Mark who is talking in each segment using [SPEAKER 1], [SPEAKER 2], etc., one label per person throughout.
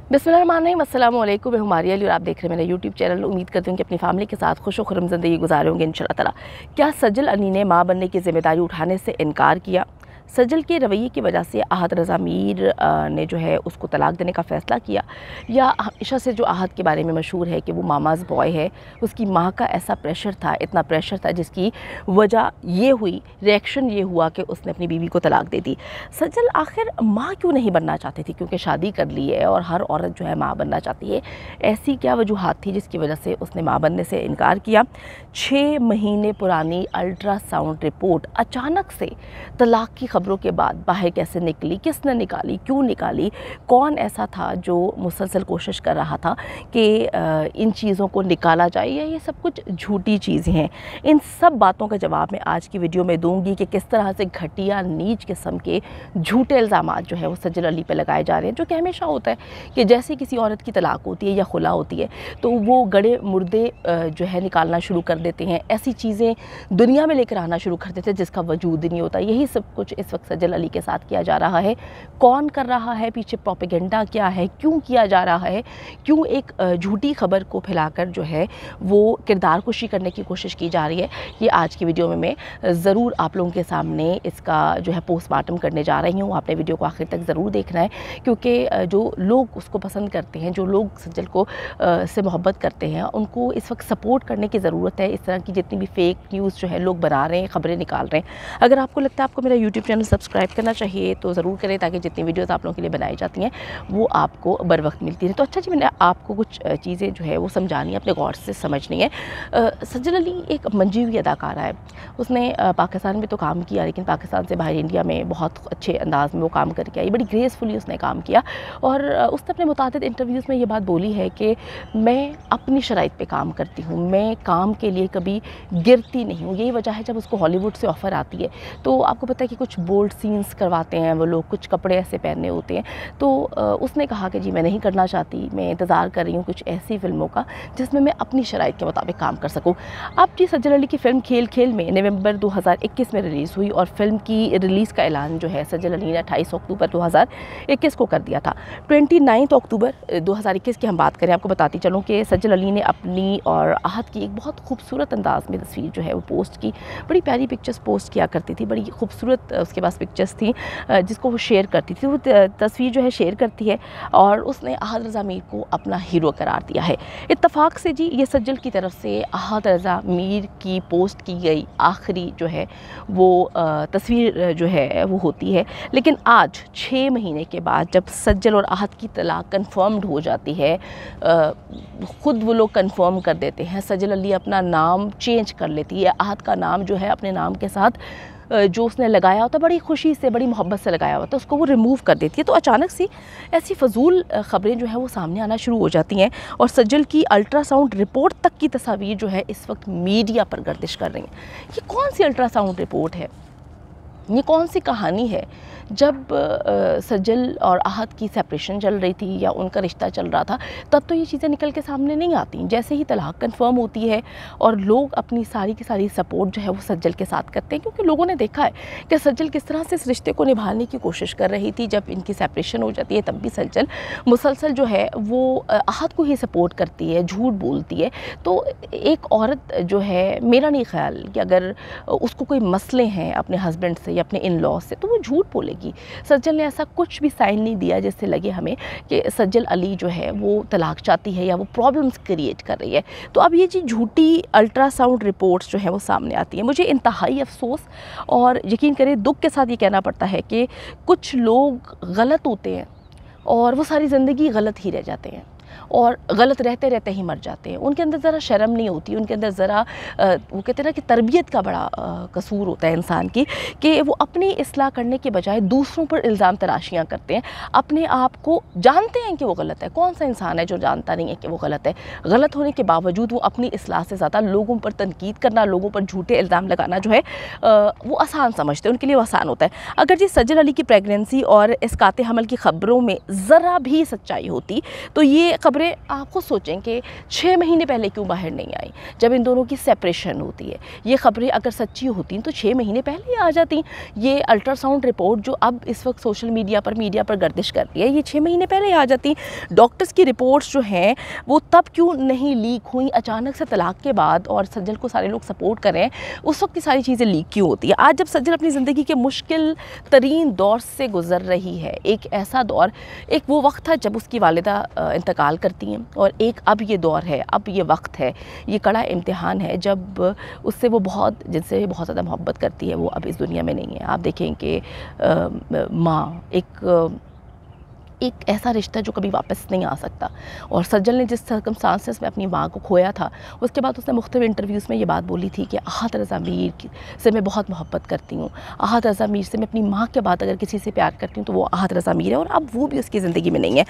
[SPEAKER 1] बिस्मिल्लाहिर्रहमानिर्रहीम, अस्सलाम वालेकुम। मैं हुमारिया अली और आप देख रहे हैं मेरा यूट्यूब चैनल। उम्मीद करती हूँ कि अपनी फैमिली के साथ खुश खुर्रम ज़िंदगी गुजारे होंगे इंशाअल्लाह ताला। क्या सज्जल अली ने माँ बनने की ज़िम्मेदारी उठाने से इनकार किया? सज्जल के रवैये की वजह से आहत रज़ा मीर ने जो है उसको तलाक देने का फ़ैसला किया, या हमेशा से जो आहत के बारे में मशहूर है कि वो मामाज़ बॉय है, उसकी माँ का ऐसा प्रेशर था, इतना प्रेशर था जिसकी वजह ये हुई, रिएक्शन ये हुआ कि उसने अपनी बीवी को तलाक दे दी। सज्जल आखिर माँ क्यों नहीं बनना चाहती थी? क्योंकि शादी कर ली है और हर औरत जो है माँ बनना चाहती है। ऐसी क्या वजूहात थी जिसकी वजह से उसने माँ बनने से इनकार किया? 6 महीने पुरानी अल्ट्रासाउंड रिपोर्ट अचानक से तलाक की खबरों के बाद बाहर कैसे निकली? किसने निकाली? क्यों निकाली? कौन ऐसा था जो मुसलसल कोशिश कर रहा था कि इन चीज़ों को निकाला जाए, या ये सब कुछ झूठी चीज़ें हैं? इन सब बातों का जवाब मैं आज की वीडियो में दूंगी कि किस तरह से घटिया नीच किस्म के झूठे इल्ज़ामात जो है वो सज्जल अली पे लगाए जा रहे हैं। जो कि हमेशा होता है कि जैसे किसी औरत की तलाक होती है या खुला होती है तो वो गड़े मुर्दे जो है निकालना शुरू कर देते हैं, ऐसी चीज़ें दुनिया में लेकर आना शुरू कर देते हैं जिसका वजूद ही नहीं होता। यही सब कुछ इस वक्त सज्जल अली के साथ किया जा रहा है। कौन कर रहा है? पीछे प्रोपेगेंडा क्या है? क्यों किया जा रहा है? क्यों एक झूठी खबर को फैलाकर जो है वो किरदार कुशी करने की कोशिश की जा रही है? ये आज की वीडियो में मैं ज़रूर आप लोगों के सामने इसका जो है पोस्टमार्टम करने जा रही हूँ। आपने वीडियो को आखिर तक ज़रूर देखना है, क्योंकि जो लोग उसको पसंद करते हैं, जो लोग सज्जल को से मोहब्बत करते हैं, उनको इस वक्त सपोर्ट करने की ज़रूरत है। इस तरह की जितनी भी फेक न्यूज़ जो है लोग बना रहे हैं, ख़बरें निकाल रहे हैं, अगर आपको लगता है आपको मेरा यूट्यूब चैनल सब्सक्राइब करना चाहिए तो ज़रूर करें, ताकि जितनी वीडियोज़ आप लोगों के लिए बनाई जाती हैं वो आपको बर वक्त मिलती है। तो अच्छा जी, मैंने आपको कुछ चीज़ें जो है वो समझानी है, अपने गौर से समझनी है। सज्जल अली एक मंजी हुई अदाकारा है। उसने पाकिस्तान में तो काम किया, लेकिन पाकिस्तान से बाहर इंडिया में बहुत अच्छे अंदाज में वो काम करके आई, बड़ी ग्रेसफुली उसने काम किया। और उसने अपने मुतादिद इंटरव्यूज़ में ये बात बोली है कि मैं अपनी शराइत पे काम करती हूँ, मैं काम के लिए कभी गिरती नहीं हूँ। यही वजह है जब उसको हॉलीवुड से ऑफ़र आती है तो आपको पता है कि कुछ बोल्ड सीन्स करवाते हैं वो लोग, कुछ कपड़े ऐसे पहनने होते हैं। तो उसने कहा कि जी मैं नहीं करना चाहती, मैं इंतज़ार कर रही हूँ कुछ ऐसी फ़िल्मों का जिसमें मैं अपनी शराइत के मुताबिक काम कर सकूँ। अब जी सज्जल अली की फ़िल्म खेल खेल में नवंबर 2021 में रिलीज़ हुई, और फिल्म की रिलीज़ का ऐलान जो है सज्जल अली ने 28 अक्टूबर 2021 को कर दिया था। 29 अक्टूबर 2021 की हम बात करें, आपको बताती चलूँ कि सज्जल अली ने अपनी और आहत की एक बहुत खूबसूरत अंदाज़ में तस्वीर जो है वो पोस्ट की। बड़ी प्यारी पिक्चर्स पोस्ट किया करती थी, बड़ी खूबसूरत उसके पास पिक्चर्स थी जिसको वो शेयर करती थी। वो तस्वीर जो है शेयर करती है और उसने आहत रज़ा मीर को अपना हीरो करार दिया है। इत्तफाक से जी ये सज्जल की तरफ से आहत रज़ा मीर की पोस्ट की गई आखिरी जो है वो तस्वीर जो है वो होती है। लेकिन आज 6 महीने के बाद जब सज्जल और आहत की तलाक कन्फर्म्ड हो जाती है, ख़ुद वो लोग कन्फर्म कर देते हैं, सज्जल अली अपना नाम चेंज कर लेती है। आहत का नाम जो है अपने नाम के साथ जो उसने लगाया होता, बड़ी खुशी से बड़ी मोहब्बत से लगाया होता, उसको वो रिमूव कर देती है। तो अचानक सी ऐसी फ़जूल ख़बरें जो हैं वो सामने आना शुरू हो जाती हैं, और सज्जल की अल्ट्रासाउंड रिपोर्ट तक की तस्वीर जो है इस वक्त मीडिया पर गर्दिश कर रही हैं। ये कौन सी अल्ट्रासाउंड रिपोर्ट है? ये कौन सी कहानी है? जब सज्जल और आहत की सेपरेशन चल रही थी या उनका रिश्ता चल रहा था, तब तो ये चीज़ें निकल के सामने नहीं आती। जैसे ही तलाक कंफर्म होती है और लोग अपनी सारी की सारी सपोर्ट जो है वो सज्जल के साथ करते हैं, क्योंकि लोगों ने देखा है कि सज्जल किस तरह से इस रिश्ते को निभाने की कोशिश कर रही थी। जब इनकी सेपरेशन हो जाती है तब भी सज्जल मुसलसल जो है वो आहत को ही सपोर्ट करती है, झूठ बोलती है। तो एक औरत जो है, मेरा नहीं ख्याल कि अगर उसको कोई मसले हैं अपने हस्बैंड से या अपने इन लॉ से, तो वो झूठ बोलेगी। सज्जल ने ऐसा कुछ भी साइन नहीं दिया जिससे लगे हमें कि सज्जल अली जो है वो तलाक चाहती है या वो प्रॉब्लम्स क्रिएट कर रही है। तो अब ये जी झूठी अल्ट्रासाउंड रिपोर्ट्स जो है वो सामने आती है, मुझे इंतहाई अफसोस और यकीन करें दुख के साथ ये कहना पड़ता है कि कुछ लोग गलत होते हैं और वो सारी ज़िंदगी गलत ही रह जाते हैं, और गलत रहते रहते ही मर जाते हैं। उनके अंदर ज़रा शर्म नहीं होती, उनके अंदर ज़रा वो कहते हैं ना कि तरबियत का बड़ा कसूर होता है इंसान की, कि वो अपनी इस्लाह करने के बजाय दूसरों पर इल्ज़ाम तराशियाँ करते हैं। अपने आप को जानते हैं कि वो गलत है, कौन सा इंसान है जो जानता नहीं है कि वो गलत है? गलत होने के बावजूद वो अपनी इस्लाह से ज़्यादा लोगों पर तनकीद करना, लोगों पर झूठे इल्ज़ाम लगाना जो है वो आसान समझते हैं, उनके लिए वो आसान होता है। अगर जी सज्जल अली की प्रेगनेंसी और इसकाते हमल की ख़बरों में ज़रा भी सच्चाई होती तो ये खबरें आप खुद सोचें कि 6 महीने पहले क्यों बाहर नहीं आई, जब इन दोनों की सेपरेशन होती है। ये खबरें अगर सच्ची होती तो 6 महीने पहले ही आ जाती। ये अल्ट्रासाउंड रिपोर्ट जो अब इस वक्त सोशल मीडिया पर गर्दिश कर रही है, ये 6 महीने पहले ही आ जाती। डॉक्टर्स की रिपोर्ट्स जो हैं वो तब क्यों नहीं लीक हुई अचानक से तलाक के बाद, और सज्जल को सारे लोग सपोर्ट कर रहे हैं, उस वक्त की सारी चीज़ें लीक क्यों होती है। आज जब सज्जल अपनी ज़िंदगी के मुश्किल तरीन दौर से गुजर रही है, एक ऐसा दौर, एक वो वक्त था जब उसकी वालिदा इंतकाल करती हैं, और एक अब ये दौर है, अब ये वक्त है, ये कड़ा इम्तिहान है जब उससे वो जिनसे बहुत ज़्यादा मोहब्बत करती है वो अब इस दुनिया में नहीं है। आप देखें कि माँ एक ऐसा रिश्ता जो कभी वापस नहीं आ सकता, और सज्जल ने जिस सर्कमस्टांसेस में अपनी माँ को खोया था, उसके बाद उसने मुख्तलिफ इंटरव्यूज़ में ये बात बोली थी कि आहत रज़ा मीर से मैं बहुत मोहब्बत करती हूँ, आहत रज़ा मीर से मैं अपनी माँ के बाद अगर किसी से प्यार करती हूँ तो वो आहत रज़ा मीर है, और अब वो भी उसकी ज़िंदगी में नहीं है।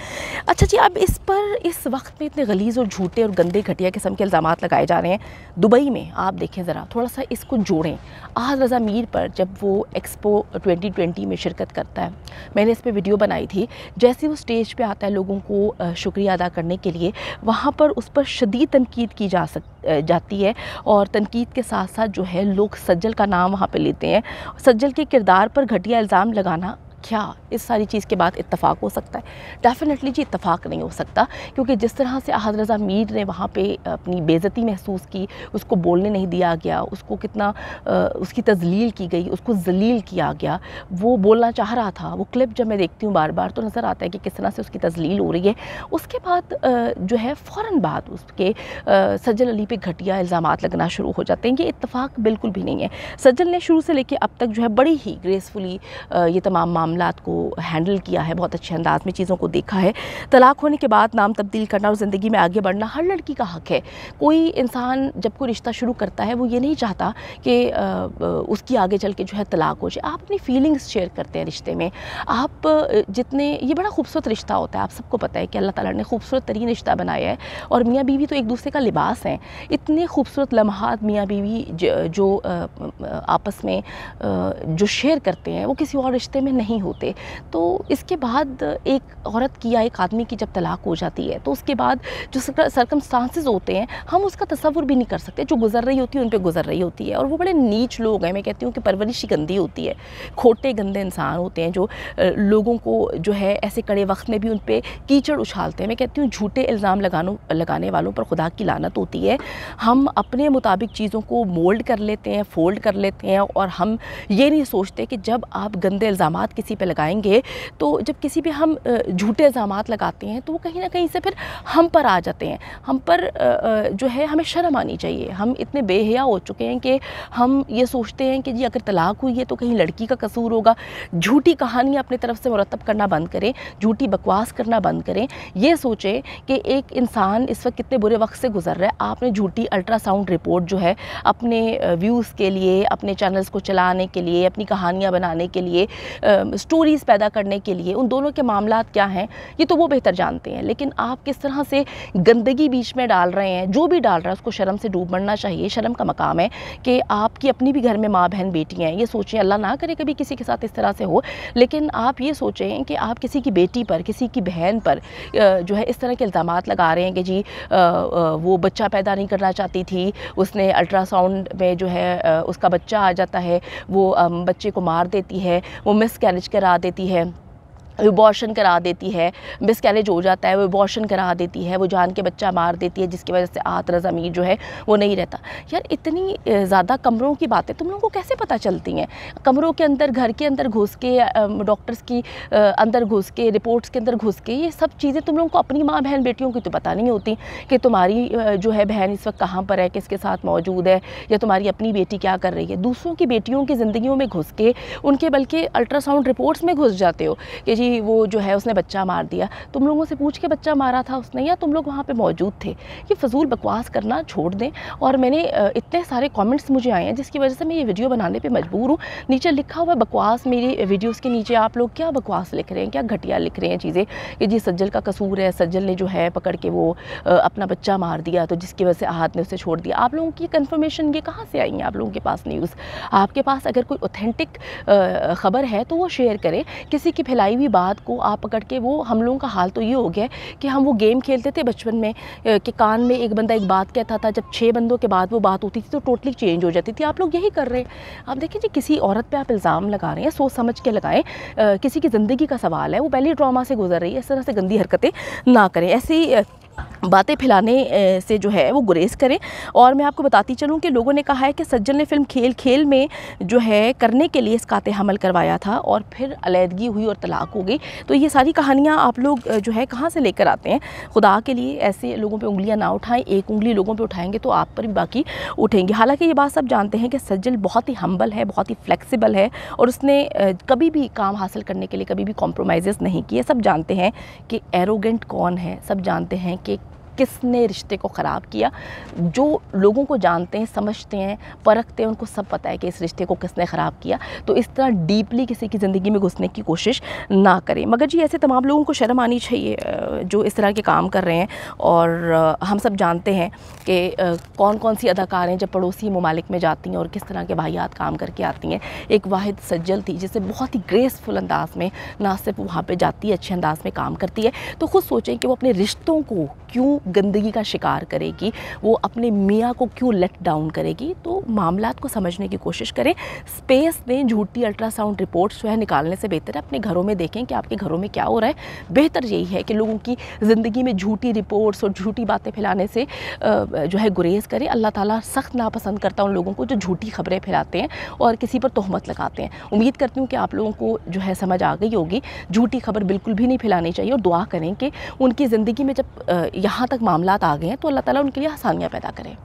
[SPEAKER 1] अच्छा जी, अब इस पर इस वक्त में इतने गलीज़ और झूठे और गंदे घटिया किस्म के इल्ज़ामात लगाए जा रहे हैं। दुबई में आप देखें ज़रा, थोड़ा सा इसको जोड़ें। आहत रज़ा मीर पर जब वो एक्सपो 2020 में शिरकत करता है, मैंने इस पर वीडियो बनाई थी, जैसे वो स्टेज पे आता है लोगों को शुक्रिया अदा करने के लिए, वहाँ पर उस पर शदीद तनकीद की जाती है, और तनकीद के साथ साथ जो है लोग सज्जल का नाम वहाँ पे लेते हैं। सज्जल के किरदार पर घटिया इल्ज़ाम लगाना, क्या इस सारी चीज़ के बाद इत्तफ़ाक़ हो सकता है? डेफ़िनेटली जी इत्तफ़ाक़ नहीं हो सकता, क्योंकि जिस तरह से आहत रज़ा मीर ने वहाँ पे अपनी बेइज़्ज़ती महसूस की, उसको बोलने नहीं दिया गया, उसको कितना उसकी तज़लील की गई, उसको ज़लील किया गया। वो बोलना चाह रहा था, वो क्लिप जब मैं देखती हूँ बार बार तो नज़र आता है कि किस तरह से उसकी तज़लील हो रही है। उसके बाद जो है फ़ौरन बाद उसके सज्जल अली पे घटिया इल्ज़ामात लगना शुरू हो जाते हैं। ये इत्तफ़ाक़ बिल्कुल भी नहीं है। सज्जल ने शुरू से लेकर अब तक जो है बड़ी ही ग्रेसफुली ये तमाम मामलात को हैंडल किया है, बहुत अच्छे अंदाज में चीज़ों को देखा है। तलाक होने के बाद नाम तब्दील करना और ज़िंदगी में आगे बढ़ना हर लड़की का हक़ है। कोई इंसान जब कोई रिश्ता शुरू करता है वो ये नहीं चाहता कि उसकी आगे चल के जो है तलाक हो जाए। आप अपनी फीलिंग्स शेयर करते हैं रिश्ते में, आप जितने, ये बड़ा खूबसूरत रिश्ता होता है, आप सबको पता है कि अल्लाह ताला ने खूबसूरत तरीन रिश्ता बनाया है, और मियाँ बीवी तो एक दूसरे का लिबास हैं। इतने खूबसूरत लम्हात मियाँ बीवी जो आपस में जो शेयर करते हैं वो किसी और रिश्ते में नहीं होते। तो इसके बाद एक औरत की या एक आदमी की जब तलाक हो जाती है तो उसके बाद जो सर्कमस्टांसेस होते हैं हम उसका तसव्वुर भी नहीं कर सकते। जो गुजर रही होती है उन पे गुजर रही होती है, और वो बड़े नीच लोग हैं। मैं कहती हूँ कि परवरिश ही गंदी होती है, खोटे गंदे इंसान होते हैं जो लोगों को जो है ऐसे कड़े वक्त में भी उन पे कीचड़ उछालते हैं। मैं कहती हूँ झूठे इल्ज़ाम लगाने वालों पर खुदा की लानत होती है। हम अपने मुताबिक चीज़ों को मोल्ड कर लेते हैं, फोल्ड कर लेते हैं, और हम ये नहीं सोचते कि जब आप गंदे इल्ज़ामात किसी पे लगाएंगे, तो जब किसी पे हम झूठे इल्ज़ामात लगाते हैं तो वो कहीं ना कहीं से फिर हम पर आ जाते हैं। हम पर जो है हमें शर्म आनी चाहिए। हम इतने बेहया हो चुके हैं कि हम ये सोचते हैं कि जी अगर तलाक हुई है तो कहीं लड़की का कसूर होगा। झूठी कहानियाँ अपनी तरफ से मुरतब करना बंद करें, झूठी बकवास करना बंद करें। ये सोचें कि एक इंसान इस वक्त कितने बुरे वक्त से गुजर रहा है। आपने झूठी अल्ट्रासाउंड रिपोर्ट जो है अपने व्यूज़ के लिए, अपने चैनल्स को चलाने के लिए, अपनी कहानियाँ बनाने के लिए, स्टोरीज़ पैदा करने के लिए, उन दोनों के मामलात क्या हैं ये तो वो बेहतर जानते हैं। लेकिन आप किस तरह से गंदगी बीच में डाल रहे हैं, जो भी डाल रहा है उसको शर्म से डूब मरना चाहिए। शर्म का मकाम है कि आपकी अपनी भी घर में माँ बहन बेटियाँ हैं। ये सोचें, अल्लाह ना करे कभी किसी के साथ इस तरह से हो, लेकिन आप ये सोचें कि आप किसी की बेटी पर, किसी की बहन पर जो है इस तरह के इल्ज़ामात लगा रहे हैं कि जी वो बच्चा पैदा नहीं करना चाहती थी, उसने अल्ट्रासाउंड में जो है उसका बच्चा आ जाता है, वो बच्चे को मार देती है, वो मिसकैरेज करा देती है, अबॉर्शन करा देती है, मिसकैरेज हो जाता है, वो अबॉर्शन करा देती है, वो जान के बच्चा मार देती है, जिसकी वजह से आहत रज़ा मीर जो है वो नहीं रहता। यार इतनी ज़्यादा कमरों की बातें तुम लोगों को कैसे पता चलती हैं? कमरों के अंदर, घर के अंदर घुस के, डॉक्टर्स की अंदर घुस के, रिपोर्ट्स के अंदर घुस के, ये सब चीज़ें तुम लोगों को अपनी माँ बहन बेटियों की तो पता नहीं होती कि तुम्हारी जो है बहन इस वक्त कहाँ पर है, किसके साथ मौजूद है, या तुम्हारी अपनी बेटी क्या कर रही है। दूसरों की बेटियों की ज़िंदगियों में घुस के, उनके बल्कि अल्ट्रासाउंड रिपोर्ट्स में घुस जाते हो कि वो जो है उसने बच्चा मार दिया। तुम लोगों से पूछ के बच्चा मारा था उसने, या तुम लोग वहाँ पे मौजूद थे? ये फजूल बकवास करना छोड़ दें। और मैंने इतने सारे कमेंट्स मुझे आए हैं जिसकी वजह से मैं ये वीडियो बनाने पे मजबूर हूँ। नीचे लिखा हुआ बकवास, मेरी वीडियोस के नीचे आप लोग क्या बकवास लिख रहे हैं, क्या घटिया लिख रहे हैं चीज़ें कि जी सज्जल का कसूर है, सज्जल ने जो है पकड़ के वो अपना बच्चा मार दिया तो जिसकी वजह से आहत ने उसे छोड़ दिया। आप लोगों की कन्फर्मेशन ये कहाँ से आई है? आप लोगों के पास न्यूज़, आपके पास अगर कोई ऑथेंटिक ख़बर है तो वो शेयर करें। किसी की फैलाई हुई बात को आप पकड़ के, वो हम लोगों का हाल तो ये हो गया है कि हम वो गेम खेलते थे बचपन में कि कान में एक बंदा एक बात कहता था, जब 6 बंदों के बाद वो बात होती थी तो टोटली चेंज हो जाती थी। आप लोग यही कर रहे हैं। आप देखिए जी, किसी औरत पे आप इल्ज़ाम लगा रहे हैं, सोच समझ के लगाएं। किसी की ज़िंदगी का सवाल है, वो पहले ही ट्रॉमा से गुजर रही है, इस तरह से गंदी हरकतें ना करें। ऐसी बातें फैलाने से जो है वो गुरेज करें। और मैं आपको बताती चलूँ कि लोगों ने कहा है कि सज्जल ने फिल्म खेल खेल में जो है करने के लिए इसकाते हमल करवाया था और फिर अलैदगी हुई और तलाक हो गई। तो ये सारी कहानियाँ आप लोग जो है कहाँ से लेकर आते हैं? खुदा के लिए ऐसे लोगों पे उंगलियाँ ना उठाएं। एक उंगली लोगों पे उठाएंगे तो आप पर भी बाकी उठेंगी। हालांकि ये बात सब जानते हैं कि सज्जल बहुत ही हम्बल है, बहुत ही फ्लेक्सिबल है और उसने कभी भी काम हासिल करने के लिए कभी भी कॉम्प्रोमाइज़ नहीं किए। सब जानते हैं कि एरोगेंट कौन है, सब जानते हैं कि किसने रिश्ते को ख़राब किया। जो लोगों को जानते हैं, समझते हैं, परखते हैं, उनको सब पता है कि इस रिश्ते को किसने ख़राब किया। तो इस तरह डीपली किसी की ज़िंदगी में घुसने की कोशिश ना करें। मगर जी, ऐसे तमाम लोगों को शर्म आनी चाहिए जो इस तरह के काम कर रहे हैं। और हम सब जानते हैं कि कौन कौन सी अदाकारें जब पड़ोसी ममालिक में जाती हैं और किस तरह के वाहियात काम करके आती हैं। एक वाहिद सज्जल थी जिससे बहुत ही ग्रेसफुल अंदाज में ना सिर्फ वहाँ पे जाती है, अच्छे अंदाज में काम करती है। तो खुद सोचें कि वो अपने रिश्तों को क्यों गंदगी का शिकार करेगी, वो अपने मियाँ को क्यों लेट डाउन करेगी। तो मामलात को समझने की कोशिश करें। स्पेस में झूठी अल्ट्रासाउंड रिपोर्ट्स जो है निकालने से बेहतर है अपने घरों में देखें कि आपके घरों में क्या हो रहा है। बेहतर यही है कि लोगों की ज़िंदगी में झूठी रिपोर्ट्स और झूठी बातें फैलाने से जो है गुरेज़ करें। अल्लाह ताला सख्त नापसंद करता है उन लोगों को जो झूठी खबरें फैलाते हैं और किसी पर तोहमत लगाते हैं। उम्मीद करती हूँ कि आप लोगों को जो है समझ आ गई होगी। झूठी खबर बिल्कुल भी नहीं फैलानी चाहिए और दुआ करें कि उनकी ज़िंदगी में जब यहाँ तक मामलात आ गए हैं तो अल्लाह ताला उनके लिए आसानियाँ पैदा करें।